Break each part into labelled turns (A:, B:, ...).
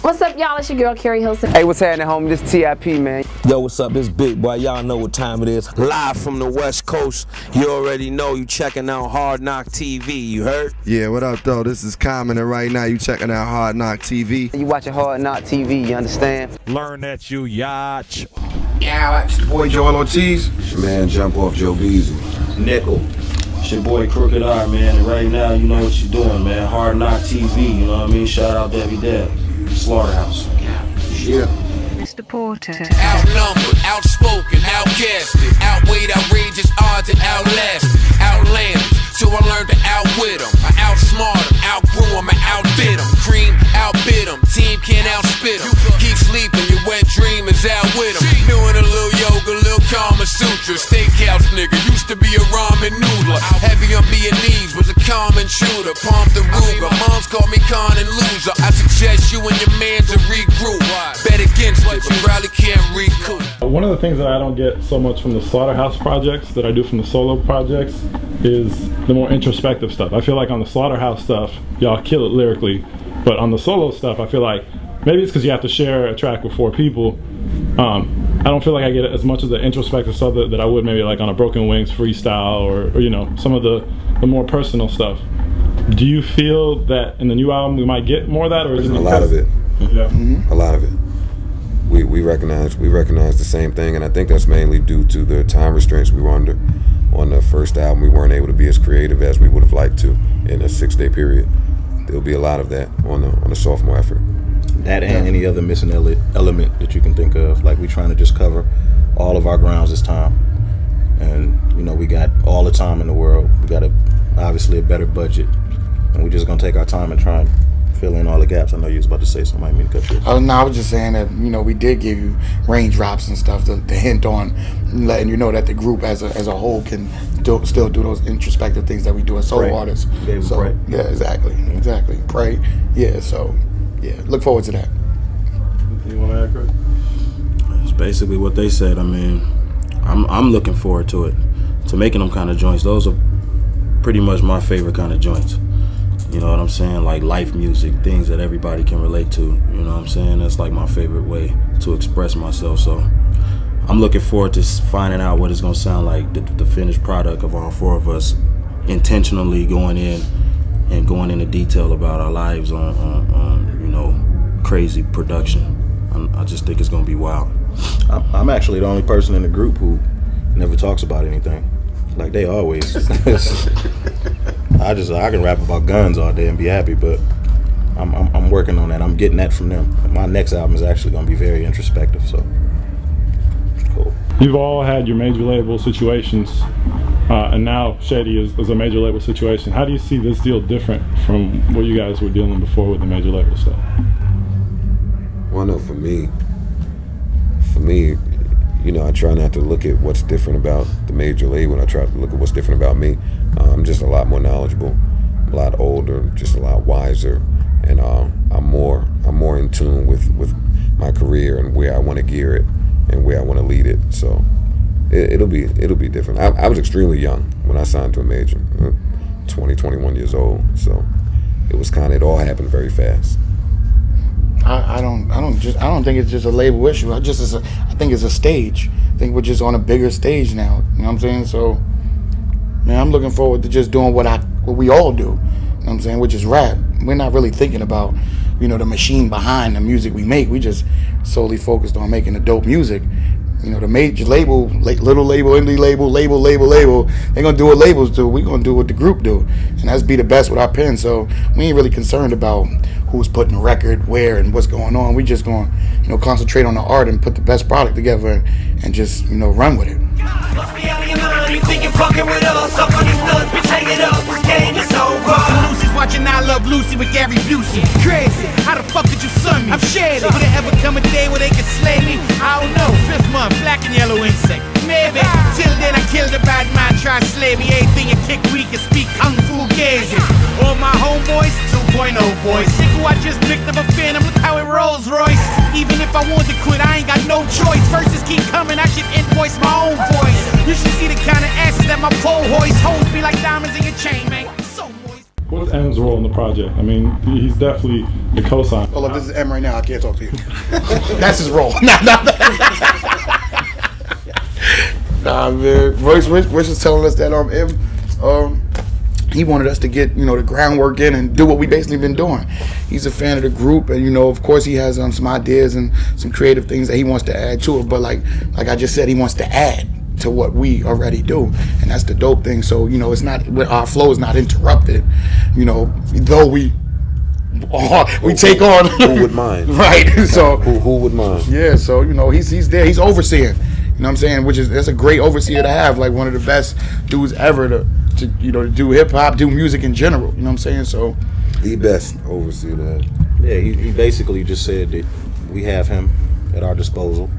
A: What's up, y'all? It's your girl, Carrie Hilson.
B: Hey, what's happening, homie? This TIP, man.
C: Yo, what's up? This Big Boy. Y'all know what time it is. Live from the West Coast. You already know you checking out hardknocktv. You heard?
D: Yeah, what up, though? This is Common, and right now you checking out hardknocktv.
B: You watching hardknocktv, you understand?
E: Learn that you yacht.
F: Yeah, it's your boy Joel Ortiz.
G: It's your man Jump Off Joe Beasley.
H: Nickel. It's your boy Crooked Eye, man. And right now, you know what you're doing, man. hardknocktv, you know what I mean? Shout out to every dad. Slaughterhouse.
G: Yeah.
I: Mr. Porter.
J: Outnumbered, outspoken, outcasted, outweighed, outrageous odds and outlasted, outlandish. So I learned to outwit them. I outsmart them, outgrew them, I outdid them. Cream, outbid them, team can't outspit them. Keep sleeping, your wet dream is out with them. Doing a little yoga, little Kama Sutra. Steakhouse nigga, used to be a ramen noodler. Heavy on Viennese, was a common shooter. Palm the Ruger, moms called me con and loser. I suggest you and your man to regroup. Bet against it, but probably can't recoup.
K: One of the things that I don't get so much from the Slaughterhouse projects that I do from the solo projects is the more introspective stuff. I feel like on the Slaughterhouse stuff, y'all kill it lyrically, but on the solo stuff, I feel like maybe it's because you have to share a track with 4 people. I don't feel like I get as much of the introspective stuff that I would maybe like on a Broken Wings freestyle or you know, some of the more personal stuff. Do you feel that in the new album we might get more of that, or is it
G: a lot of it?
K: Yeah,
G: a lot of it. We recognize the same thing, and I think that's mainly due to the time restraints we were under on the first album. We weren't able to be as creative as we would have liked to in a 6-day period. There'll be a lot of that on the sophomore effort.
H: That and any other missing element that you can think of. Like, we trying to just cover all of our grounds this time, and you know, we got all the time in the world. We got obviously a better budget, and we're just gonna take our time and try and fill in all the gaps. I know you was about to say something. I didn't mean to cut you.
F: Oh no, I was just saying that, you know, we did give you raindrops and stuff to hint on, letting you know that the group as a whole can still do those introspective things that we do as solo artists. So
H: pray.
F: Yeah, exactly. Pray. Yeah, so yeah, look forward to that.
K: You want to add, Chris?
H: It's basically what they said. I mean, I'm looking forward to it, to making them kind of joints. Those are pretty much my favorite kind of joints. You know what I'm saying? Like life music, things that everybody can relate to. You know what I'm saying? That's like my favorite way to express myself. So I'm looking forward to finding out what it's gonna sound like, the finished product of all 4 of us intentionally going in and going into detail about our lives on you know, crazy production. I just think it's gonna be wild. I'm actually the only person in the group who never talks about anything. Like they always. I can rap about guns all day and be happy, but I'm working on that. I'm getting that from them. My next album is actually going to be very introspective, so it's cool.
K: You've all had your major label situations, and now Shady is a major label situation. How do you see this deal different from what you guys were dealing before with the major label stuff?
G: Well, no, for me, you know, I try not to look at what's different about the major label. I try to look at what's different about me. I'm just a lot more knowledgeable, a lot older, just a lot wiser, and I'm more in tune with my career and where I want to gear it and where I want to lead it. So it'll be different. I was extremely young when I signed to a major, 21 years old. So it all happened very fast.
F: I don't think it's just a label issue. I think it's a stage. I think we're just on a bigger stage now. You know what I'm saying? So, man, I'm looking forward to just doing what we all do. You know what I'm saying? Which is rap. We're not really thinking about, you know, the machine behind the music we make. We just solely focused on making the dope music. You know, the major label, little label, indie label, they're gonna do what labels do. We're gonna do what the group do, and that's be the best with our pen. So we ain't really concerned about who's putting the record where and what's going on. We just gonna, you know, concentrate on the art and put the best product together and just, you know, run with it.
J: Must be out of your mind, you think you're fucking with us. Up on these nuts, bitch, hang it up, this game is over.
L: Lucy's watching I Love Lucy with Gary Busey. Crazy, how the fuck did you son me? I'm Shady. Would it ever come a day where they could slay me? I don't know, 5th month, black and yellow insect. Maybe, till then I killed a bad man, try to slay me. Anything you kick weak and speak kung fu gazing. All my homeboys, 2.0 boys. Think who I just picked up a phantom, look how it Rolls Royce. Even if I want to quit, I ain't got no choice. Verses keep coming, I should invoice my own voice. You should see the kind of asses that my pole hoist. Holds me like diamonds in your chain, man. So moist.
K: What's what's M's role in the project? I mean, he's definitely the cosign.
F: Oh, look, this is M right now. I can't talk to you. That's his role. Nah, man. Rich was telling us that he wanted us to get, you know, the groundwork in and do what we basically been doing. He's a fan of the group, and, you know, of course he has some ideas and some creative things that he wants to add to it. But like I just said, he wants to add to what we already do, and that's the dope thing. So, you know, it's not, our flow is not interrupted, you know, though we take on.
G: Who would mind?
F: Right. So
G: who would mind?
F: Yeah. So, you know, he's there. He's overseeing. You know what I'm saying? That's a great overseer to have. Like, one of the best dudes ever to you know, to do hip hop, do music in general. You know what I'm saying? So
G: the best overseer to have.
H: Yeah, he basically just said that we have him at our disposal.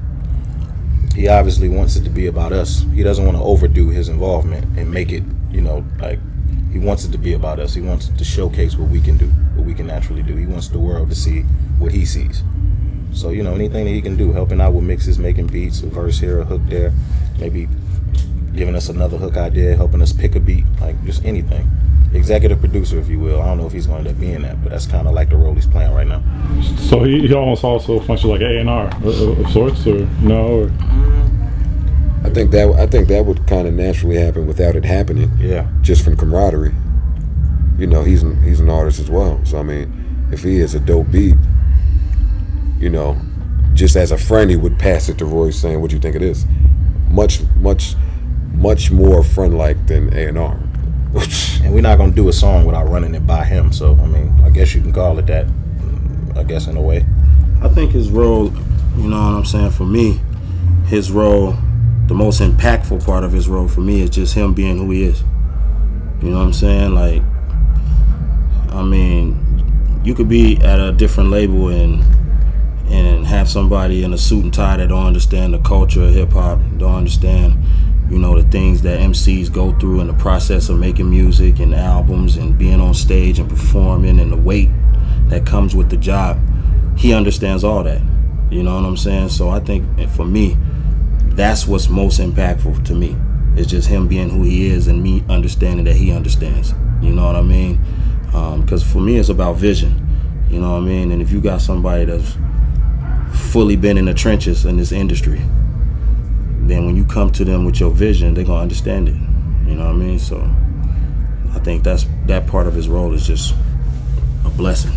H: He obviously wants it to be about us. He doesn't want to overdo his involvement and make it, you know, like, he wants it to be about us. He wants to showcase what we can do, what we can naturally do. He wants the world to see what he sees. So, you know, anything that he can do, helping out with mixes, making beats, a verse here, a hook there, maybe giving us another hook idea, helping us pick a beat, like just anything. Executive producer, if you will. I don't know if he's going to end up being that, but that's kind of like the role he's playing right now.
K: So he almost also functions like A&R of sorts, or no? Or?
G: I think that would kind of naturally happen without it happening.
H: Yeah.
G: Just from camaraderie. You know, he's an artist as well. So I mean, if he is a dope beat, you know, just as a friend, he would pass it to Royce saying, "What do you think it is?" Much more friend-like than A&R.
H: And we're not gonna do a song without running it by him. So I mean, I guess you can call it that. I guess in a way. I think his role, you know what I'm saying, for me, his role, the most impactful part of his role for me is just him being who he is. You know what I'm saying? Like, I mean, you could be at a different label and have somebody in a suit and tie that don't understand the culture of hip hop, don't understand, you know, the things that MCs go through in the process of making music and albums and being on stage and performing and the weight that comes with the job. He understands all that. You know what I'm saying? So I think for me, that's what's most impactful to me. It's just him being who he is and me understanding that he understands. You know what I mean? Because for me, it's about vision. You know what I mean? And if you got somebody that's fully been in the trenches in this industry, then when you come to them with your vision, they're gonna understand it. You know what I mean? So I think that part of his role is just a blessing.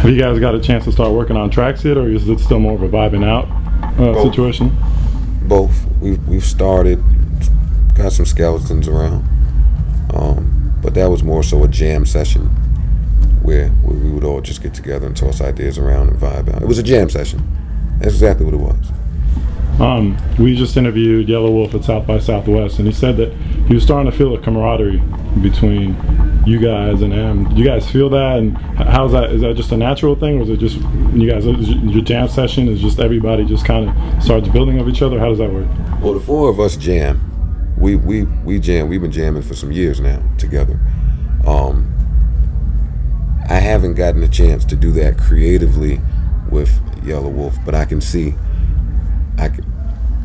K: Have you guys got a chance to start working on tracks yet, or is it still more of a vibing out situation?
G: Both. We've started, got some skeletons around, but that was more so a jam session where we would all just get together and toss ideas around and vibe out. It was a jam session. That's exactly what it was.
K: We just interviewed Yelawolf at South by Southwest, and he said that he was starting to feel a camaraderie between you guys and him. Do you guys feel that? And how's that? Is that just a natural thing, or is it just you guys? Your jam session is just everybody just kind of starts building of each other? How does that work?
G: Well, the four of us jam. We jam. We've been jamming for some years now together. I haven't gotten a chance to do that creatively with Yelawolf, but I can see.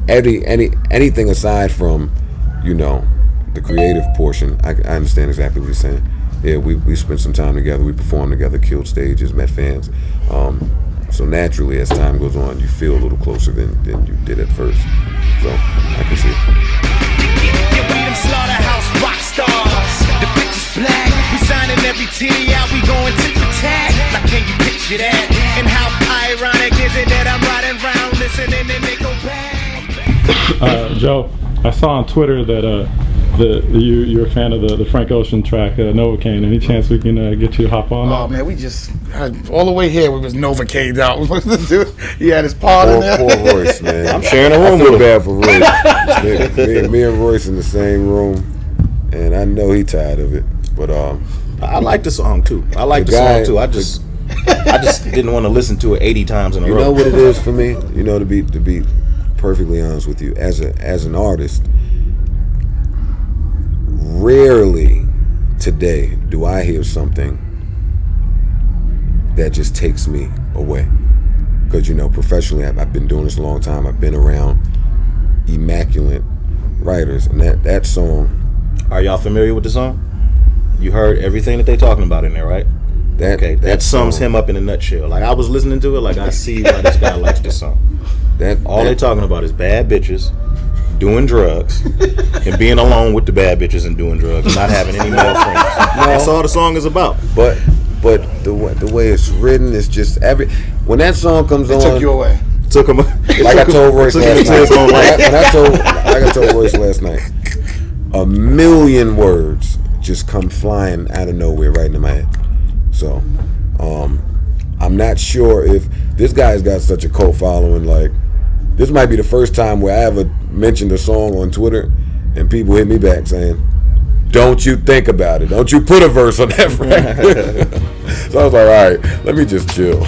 G: Anything aside from, you know, the creative portion, I understand exactly what you're saying. Yeah, we spent some time together, we performed together, killed stages, met fans. So naturally, as time goes on, you feel a little closer than you did at first. So I can see it.
L: Yeah, we them Slaughterhouse rock stars. The bitch is black. We signing every titty out. We going tit for tat. Now can you picture that? And how ironic is it that I'm riding around listening and they go back?
K: Joe, I saw on Twitter that you're a fan of the Frank Ocean track Novocaine. Any chance we can get you to hop on that?
F: Oh man, we just all the way here we was Novocaine out. He had his part in there.
G: Poor Royce, man.
H: I'm sharing a room
G: with
H: with
G: bad for Royce. me and Royce in the same room, and I know he tired of it. But
H: I like the song too. I like the song too. I just didn't want to listen to it 80 times in a row.
G: You know what it is for me? You know, to be perfectly honest with you, as an artist, rarely today do I hear something that just takes me away. Because, you know, professionally, I've been doing this a long time. I've been around immaculate writers, and that song.
H: Are y'all familiar with the song? You heard everything that they talking about in there, right? That sums him up in a nutshell. Like, I was listening to it, like, I see why this guy likes this song. All they talking about is bad bitches, doing drugs, and being alone with the bad bitches and doing drugs, and not having any male friends. That's all the song is about.
G: But the way it's written is just when that song comes on.
F: It took you away.
H: Took him.
G: Like I told Royce last night. Like I told Royce last night, 1,000,000 words just come flying out of nowhere right into my head. So, I'm not sure if this guy's got such a cult following. Like, this might be the first time where I ever mentioned a song on Twitter and people hit me back saying, "Don't you think about it? Don't you put a verse on that record?" So I was like, all right, let me just chill.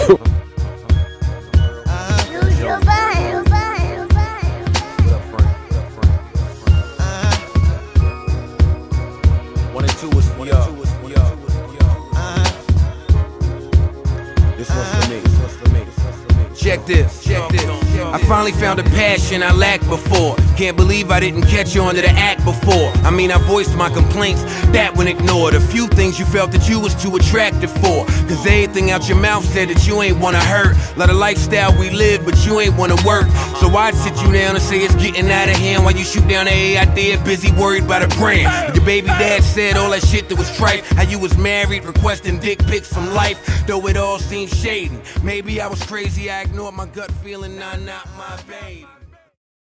J: Check this. I finally found a passion I lacked before. Can't believe I didn't catch on to the act before. I mean, I voiced my complaints, that one ignored. A few things you felt that you was too attractive for. Cause everything out your mouth said that you ain't wanna hurt. Lot of lifestyle we live, but you ain't wanna work. So I'd sit you down and say it's getting out of hand while you shoot down a idea, busy worried about a brand. Like your baby dad said all that shit that was trite. How you was married, requesting dick pics from life. Though it all seemed shady. Maybe I was crazy, I ignored my gut feeling, nah, not my babe.